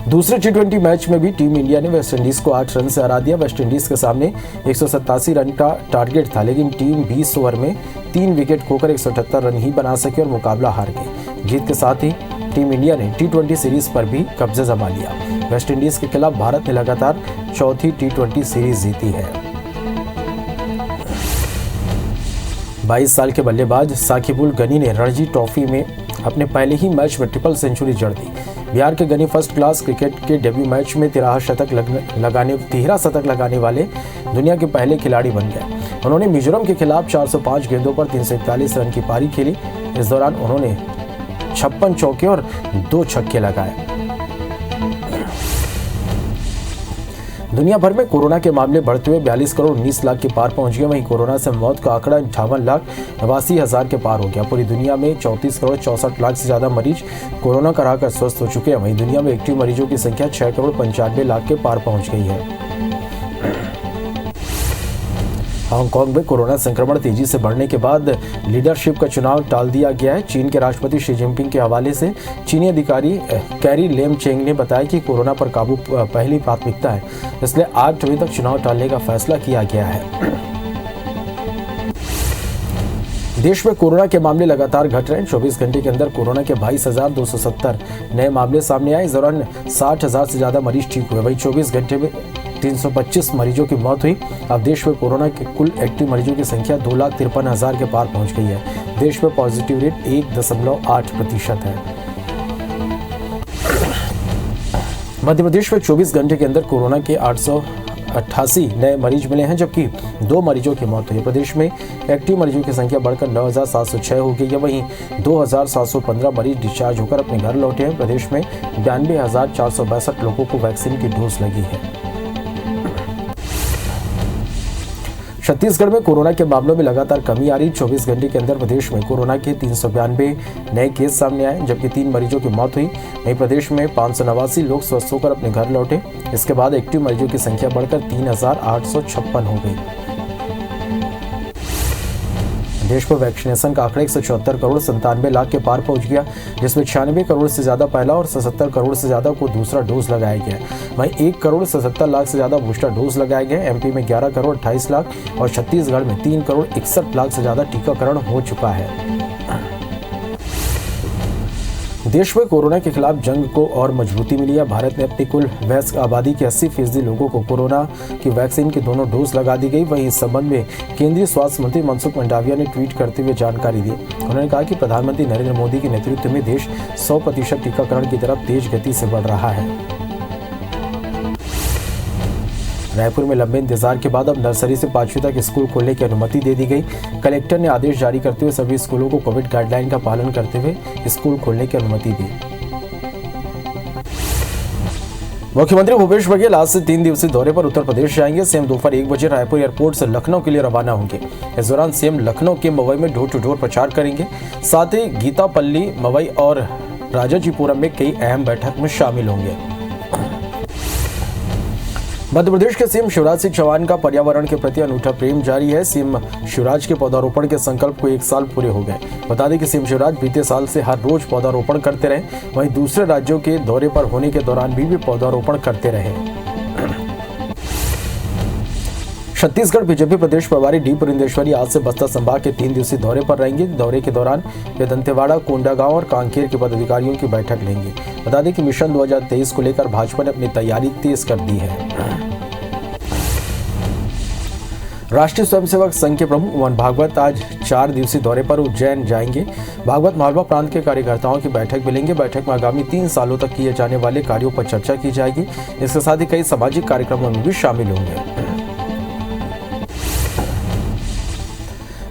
Speaker 2: दूसरे T20 मैच में भी टीम इंडिया ने वेस्टइंडीज को 8 रन से हरा दिया। वेस्टइंडीज के सामने 187 रन का टारगेट था, लेकिन टीम 20 ओवर में 3 विकेट खोकर 178 रन ही बना सकी और मुकाबला हार गई। जीत के साथ ही टीम इंडिया ने T20 सीरीज पर भी कब्जा जमा लिया। वेस्टइंडीज के खिलाफ भारत ने लगातार चौथी T20 सीरीज जीती है। 22 साल के बल्लेबाज साकिब उल गनी ने रणजी ट्रॉफी में अपने पहले ही मैच में ट्रिपल सेंचुरी जड़ दी। बिहार के गनी फर्स्ट क्लास क्रिकेट के डेब्यू मैच में 13 शतक लगाने वाले दुनिया के पहले खिलाड़ी बन गए। उन्होंने मिजोरम के खिलाफ 405 गेंदों पर 341 रन की पारी खेली। इस दौरान उन्होंने 56 चौके और 2 छक्के लगाए। दुनिया भर में कोरोना के मामले बढ़ते हुए 42 करोड़ 19 लाख के पार पहुंच गए। वहीं कोरोना से मौत का आंकड़ा 58,82,000 के पार हो गया। पूरी दुनिया में 34 करोड़ 64 लाख से ज्यादा मरीज कोरोना का हराकर स्वस्थ हो चुके हैं। वहीं दुनिया में एक्टिव मरीजों की संख्या 6 करोड़ 95 लाख के पार पहुंच गई है। हांगकांग में कोरोना संक्रमण तेजी से बढ़ने के बाद लीडरशिप का चुनाव टाल दिया गया है। चीन के राष्ट्रपति शी जिनपिंग के हवाले से चीनी अधिकारी कैरी लेम चेंग ने बताया कि कोरोना पर काबू पहली प्राथमिकता है, इसलिए 8 मई तक चुनाव टालने का फैसला किया गया है। देश में कोरोना के मामले लगातार घट रहे हैं। 24 घंटे के अंदर कोरोना के 22,270 नए मामले सामने आए। इस दौरान 60,000 से ज्यादा मरीज ठीक हुए। वहीं 24 घंटे में 325 मरीजों की मौत हुई। अब देश में कोरोना के कुल एक्टिव मरीजों की संख्या 2,53,000 के पार पहुंच गई है। देश में पॉजिटिव रेट 1.8% है। मध्य प्रदेश में 24 घंटे के अंदर कोरोना के 888 नए मरीज मिले हैं, जबकि 2 मरीजों की मौत हुई। प्रदेश में एक्टिव मरीजों की संख्या बढ़कर 9,706 हो गई है। वहीं 2,715 मरीज डिस्चार्ज होकर अपने घर लौटे हैं। प्रदेश में 92,462 लोगों को वैक्सीन की डोज लगी है। छत्तीसगढ़ में कोरोना के मामलों में लगातार कमी आ रही। 24 घंटे के अंदर प्रदेश में कोरोना के 392 नए केस सामने आए, जबकि 3 मरीजों की मौत हुई। वहीं प्रदेश में 589 लोग स्वस्थ होकर अपने घर लौटे। इसके बाद एक्टिव मरीजों की संख्या बढ़कर 3,856 हो गई। देश में वैक्सीनेशन का आंकड़ा 174 करोड़ 97 लाख के पार पहुंच गया, जिसमें 96 करोड़ से ज्यादा पहला और 77 करोड़ से ज्यादा को दूसरा डोज लगाया गया। वहीं 1 करोड़ 77 लाख से ज्यादा बूस्टर डोज लगाए गए। एमपी में 11 करोड़ 28 लाख और छत्तीसगढ़ में 3 करोड़ 61 लाख से ज्यादा टीकाकरण हो चुका है। देश में कोरोना के खिलाफ जंग को और मजबूती मिली है। भारत में अपनी कुल वयस्क आबादी के 80% लोगों को कोरोना की वैक्सीन की दोनों डोज लगा दी गई। वहीं इस संबंध में केंद्रीय स्वास्थ्य मंत्री मनसुख मंडाविया ने ट्वीट करते हुए जानकारी दी। उन्होंने कहा कि प्रधानमंत्री नरेंद्र मोदी के नेतृत्व में देश 100% टीकाकरण की तरफ तेज गति से बढ़ रहा है। रायपुर में लंबे इंतजार के बाद अब नर्सरी से 5वीं तक स्कूल खोलने की अनुमति दे दी गई। कलेक्टर ने आदेश जारी करते हुए सभी स्कूलों को कोविड गाइडलाइन का पालन करते हुए स्कूल खोलने की अनुमति दी। मुख्यमंत्री भूपेश बघेल आज से 3 दिवसीय दौरे पर उत्तर प्रदेश जाएंगे। सीएम दोपहर 1 बजे रायपुर एयरपोर्ट से लखनऊ के लिए रवाना होंगे। इस दौरान सीएम लखनऊ के मवई में डोर टू डोर प्रचार करेंगे। साथ ही गीतापल्ली, मवई और राजाजीपुरम में कई अहम बैठक में शामिल होंगे। मध्य प्रदेश के सीएम शिवराज सिंह चौहान का पर्यावरण के प्रति अनूठा प्रेम जारी है। सीएम शिवराज के पौधारोपण के संकल्प को 1 साल पूरे हो गए। बता दें कि सीएम शिवराज बीते साल से हर रोज पौधारोपण करते रहे, वहीं दूसरे राज्यों के दौरे पर होने के दौरान भी पौधारोपण करते रहे। छत्तीसगढ़ बीजेपी प्रदेश प्रभारी डी पुरंदेश्वरी आज से बस्तर संभाग के 3 दिवसीय दौरे पर रहेंगे। दौरे के दौरान वे दंतेवाड़ा, कोंडागांव और कांकेर के पदाधिकारियों की बैठक लेंगे। बता दें कि मिशन 2023 को लेकर भाजपा ने अपनी तैयारी तेज कर दी है। राष्ट्रीय स्वयंसेवक संघ के प्रमुख मोहन भागवत आज 4 दिवसीय दौरे पर उज्जैन जाएंगे। भागवत मालवा प्रांत के कार्यकर्ताओं की बैठक भी लेंगे। बैठक में आगामी 3 सालों तक किए जाने वाले कार्यों पर चर्चा की जाएगी। इसके साथ ही कई सामाजिक कार्यक्रमों में भी शामिल होंगे।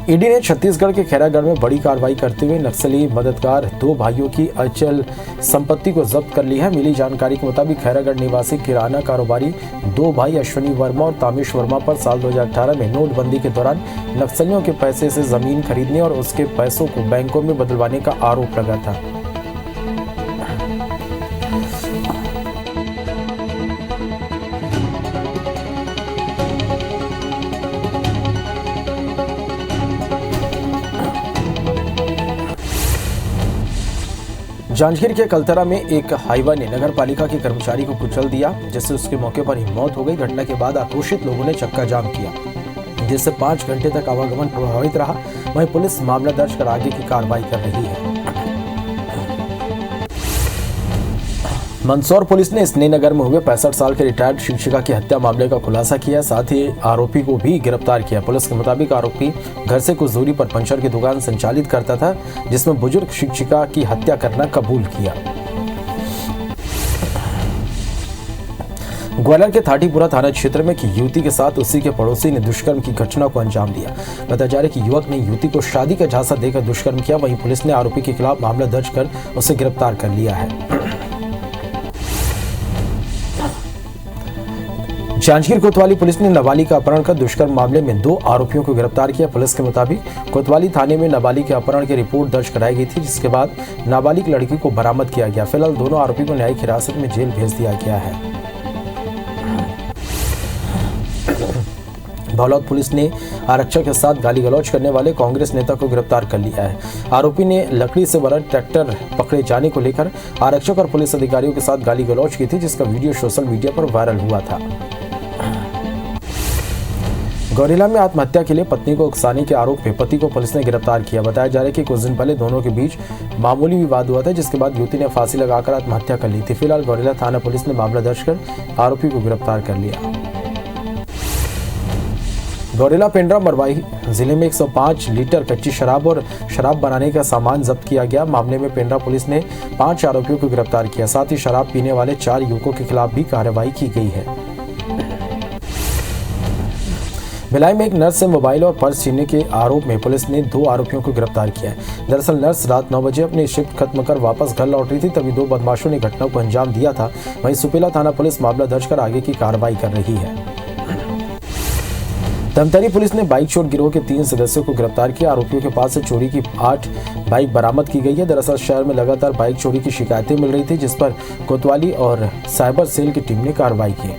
Speaker 2: ईडी ने छत्तीसगढ़ के खैरागढ़ में बड़ी कार्रवाई करते हुए नक्सली मददगार 2 भाइयों की अचल संपत्ति को जब्त कर ली है। मिली जानकारी के मुताबिक खैरागढ़ निवासी किराना कारोबारी 2 भाई अश्विनी वर्मा और तामेश वर्मा पर साल 2018 में नोटबंदी के दौरान नक्सलियों के पैसे से जमीन खरीदने और उसके पैसों को बैंकों में बदलवाने का आरोप लगा था। जांजगीर के कलतरा में एक हाईवा ने नगर पालिका के कर्मचारी को कुचल दिया, जिससे उसके मौके पर ही मौत हो गई। घटना के बाद आक्रोशित लोगों ने चक्का जाम किया, जिससे 5 घंटे तक आवागमन प्रभावित रहा। वहीं पुलिस मामला दर्ज कर आगे की कार्रवाई कर रही है। मंदसौर पुलिस ने स्नेहनगर में हुए 65 साल के रिटायर्ड शिक्षिका की हत्या मामले का खुलासा किया, साथ ही आरोपी को भी गिरफ्तार किया। पुलिस के मुताबिक आरोपी घर से कुछ दूरी पर पंचर की दुकान संचालित करता था, जिसमें बुजुर्ग शिक्षिका की हत्या करना कबूल किया। ग्वालियर के थाटीपुरा थाना क्षेत्र में एक युवती के साथ उसी के पड़ोसी ने दुष्कर्म की घटना को अंजाम दिया। बताया जा रहा है कि युवक ने युवती को शादी का झांसा देकर दुष्कर्म किया। वहीं पुलिस ने आरोपी के खिलाफ मामला दर्ज कर उसे गिरफ्तार कर लिया है। जांजगीर कोतवाली पुलिस ने नाबालिग का अपहरण कर दुष्कर्म मामले में 2 आरोपियों को गिरफ्तार किया। पुलिस के मुताबिक कोतवाली थाने में नाबालिग के अपहरण की रिपोर्ट दर्ज कराई गई थी, जिसके बाद नाबालिग लड़की को बरामद किया गया। फिलहाल दोनों आरोपी को न्यायिक हिरासत में जेल भेज दिया गया है। बहलौद पुलिस ने आरक्षक के साथ गाली गलौज करने वाले कांग्रेस नेता को गिरफ्तार कर लिया है। आरोपी ने लकड़ी से बना ट्रैक्टर पकड़े जाने को लेकर आरक्षक और पुलिस अधिकारियों के साथ गाली गलौज की थी, जिसका वीडियो सोशल मीडिया पर वायरल हुआ था। गौरेला में आत्महत्या के लिए पत्नी को उकसाने के आरोप में पति को पुलिस ने गिरफ्तार किया। बताया जा रहा है कि कुछ दिन पहले दोनों के बीच मामूली विवाद हुआ था, जिसके बाद युवती ने फांसी लगाकर आत्महत्या कर ली थी। फिलहाल गौरेला थाना पुलिस ने मामला दर्ज कर आरोपी को गिरफ्तार कर लिया। गौरेला पेंड्रा मरवाही जिले में 105 लीटर कच्ची शराब और शराब बनाने का सामान जब्त किया गया। मामले में पेंड्रा पुलिस ने 5 आरोपियों को गिरफ्तार किया। साथ ही शराब पीने वाले 4 युवकों के खिलाफ भी कार्रवाई की गई है। भिलाई में एक नर्स से मोबाइल और पर्स छीनने के आरोप में पुलिस ने 2 आरोपियों को गिरफ्तार किया है। दरअसल नर्स रात 9 बजे अपनी शिफ्ट खत्म कर वापस घर लौट रही थी, तभी 2 बदमाशों ने घटना को अंजाम दिया था। वहीं सुपेला थाना पुलिस मामला दर्ज कर आगे की कार्रवाई कर रही है। धमतरी पुलिस ने बाइक चोर गिरोह के 3 सदस्यों को गिरफ्तार किया। आरोपियों के पास से चोरी की 8 बाइक बरामद की गई है। दरअसल शहर में लगातार बाइक चोरी की शिकायतें मिल रही थी, जिस पर कोतवाली और साइबर सेल की टीम ने कार्रवाई की।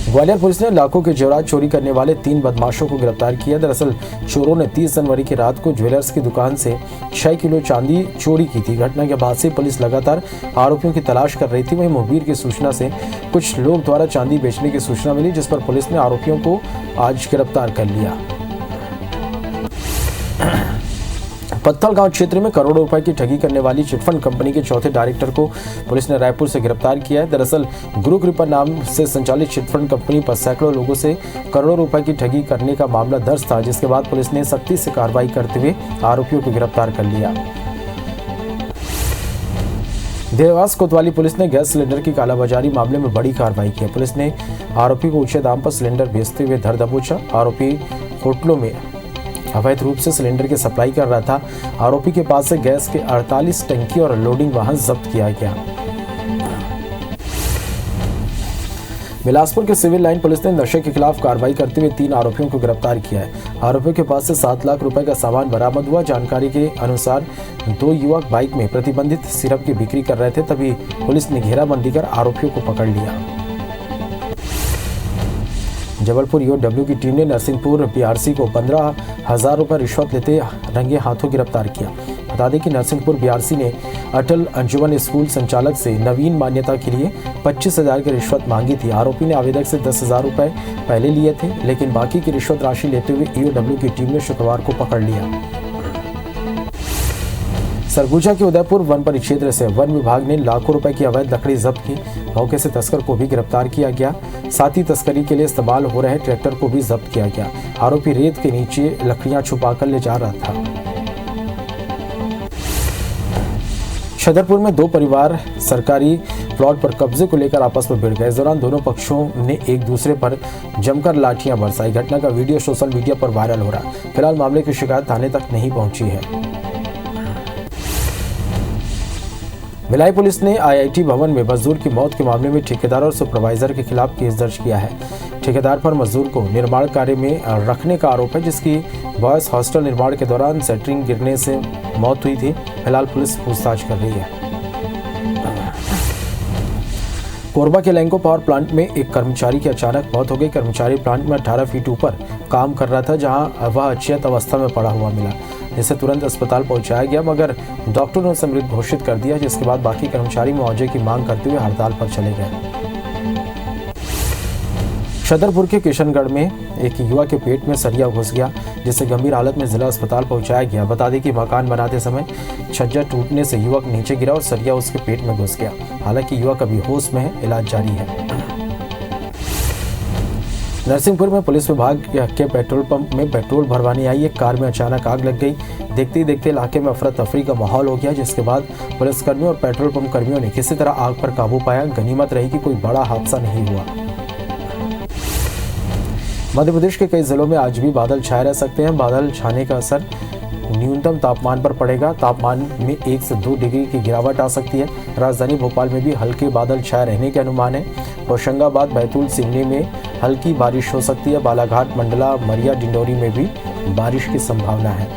Speaker 2: ग्वालियर पुलिस ने लाखों के जेवरात चोरी करने वाले 3 बदमाशों को गिरफ्तार किया। दरअसल चोरों ने 30 जनवरी की रात को ज्वेलर्स की दुकान से 6 किलो चांदी चोरी की थी। घटना के बाद से पुलिस लगातार आरोपियों की तलाश कर रही थी। वहीं मुखबिर की सूचना से कुछ लोग द्वारा चांदी बेचने की सूचना मिली, जिस पर पुलिस ने आरोपियों को आज गिरफ्तार कर लिया। पत्थल गांव क्षेत्र में करोड़ों रुपए की ठगी करने वाली चिटफंड कंपनी के 4थे डायरेक्टर को पुलिस ने रायपुर से गिरफ्तार किया है। दरअसल गुरु कृपा नाम से संचालित चिटफंड कंपनी पर सैकड़ों लोगों से करोड़ों रुपए की ठगी करने का मामला दर्ज था, जिसके बाद पुलिस ने सख्ती से कार्रवाई करते हुए आरोपियों को गिरफ्तार कर लिया। देवास कोतवाली पुलिस ने गैस सिलेंडर की कालाबाजारी मामले में बड़ी कार्रवाई की है। पुलिस ने आरोपी को ऊंचे दाम पर सिलेंडर बेचते हुए धर दबोचा। आरोपी होटलों में अवैध रूप से सिलेंडर की सप्लाई कर रहा था। आरोपी के पास से गैस के 48 टंकी और लोडिंग वाहन जब्त किया गया। बिलासपुर के सिविल लाइन पुलिस ने नशे के खिलाफ कार्रवाई करते हुए 3 आरोपियों को गिरफ्तार किया है। आरोपियों के पास से 7 लाख रुपए का सामान बरामद हुआ। जानकारी के अनुसार 2 युवक बाइक में प्रतिबंधित सिरप की बिक्री कर रहे थे, तभी पुलिस ने घेराबंदी कर आरोपियों को पकड़ लिया। जबलपुर ईओडब्ल्यू की टीम ने नरसिंहपुर बीआरसी को 15,000 रुपये रिश्वत लेते रंगे हाथों गिरफ्तार किया। बता दें कि नरसिंहपुर बीआरसी ने अटल अंजुमन स्कूल संचालक से नवीन मान्यता के लिए 25,000 की रिश्वत मांगी थी। आरोपी ने आवेदक से 10,000 रुपये पहले लिए थे, लेकिन बाकी की रिश्वत राशि लेते हुए ईओडब्ल्यू की टीम ने शुक्रवार को पकड़ लिया। सरगुजा के उदयपुर वन परिक्षेत्र से वन विभाग ने लाखों रुपए की अवैध लकड़ी जब्त की। मौके से तस्कर को भी गिरफ्तार किया गया। साथ ही तस्करी के लिए इस्तेमाल हो रहे ट्रैक्टर को भी जब्त किया गया। आरोपी रेत के नीचे लकड़ियां छुपाकर ले जा रहा था। छतरपुर में 2 परिवार सरकारी प्लॉट पर कब्जे को लेकर आपस में भिड़ गए। इस दौरान दोनों पक्षों ने एक दूसरे पर जमकर लाठियां बरसाई। घटना का वीडियो सोशल मीडिया पर वायरल हो रहा। फिलहाल मामले की शिकायत थाने तक नहीं पहुंची है। भिलाई पुलिस ने आईआईटी भवन में मजदूर की मौत के मामले में ठेकेदार और सुपरवाइजर के खिलाफ केस दर्ज किया है। ठेकेदार पर मजदूर को निर्माण कार्य में रखने का आरोप है, जिसकी बॉयज हॉस्टल निर्माण के दौरान सेंटरिंग गिरने से मौत हुई थी। फिलहाल पुलिस पूछताछ कर रही है। कोरबा के लैंको पावर प्लांट में एक कर्मचारी की अचानक मौत हो गई। कर्मचारी प्लांट में 18 फीट ऊपर काम कर रहा था, जहां वह अचेत अवस्था में पड़ा हुआ मिला, जिसे तुरंत अस्पताल पहुंचाया गया, मगर डॉक्टरों ने उसे मृत घोषित कर दिया, जिसके बाद बाकी कर्मचारी मुआवजे की मांग करते हुए हड़ताल पर चले गए। छतरपुर के किशनगढ़ में एक युवा के पेट में सरिया घुस गया, जिसे गंभीर हालत में जिला अस्पताल पहुंचाया गया। बता दें कि मकान बनाते समय छज्जा टूटने से युवक नीचे गिरा और सरिया उसके पेट में घुस गया। हालांकि युवक अभी होश में है, इलाज जारी है। नरसिंहपुर में पुलिस विभाग के पेट्रोल पंप में पेट्रोल भरवाने आई एक कार में अचानक आग लग गई। देखते ही देखते इलाके में अफरा तफरी का माहौल हो गया, जिसके बाद पुलिसकर्मियों और पेट्रोल पंप कर्मियों ने किसी तरह आग पर काबू पाया। गनीमत रही कि कोई बड़ा हादसा नहीं हुआ। मध्य प्रदेश के कई जिलों में आज भी बादल छाए रह सकते हैं। बादल छाने का असर न्यूनतम तापमान पर पड़ेगा। तापमान में 1 से 2 डिग्री की गिरावट आ सकती है। राजधानी भोपाल में भी हल्के बादल छाए रहने के अनुमान है। होशंगाबाद, बैतूल, सिवनी में हल्की बारिश हो सकती है। बालाघाट, मंडला, मरिया, डिंडोरी में भी बारिश की संभावना है।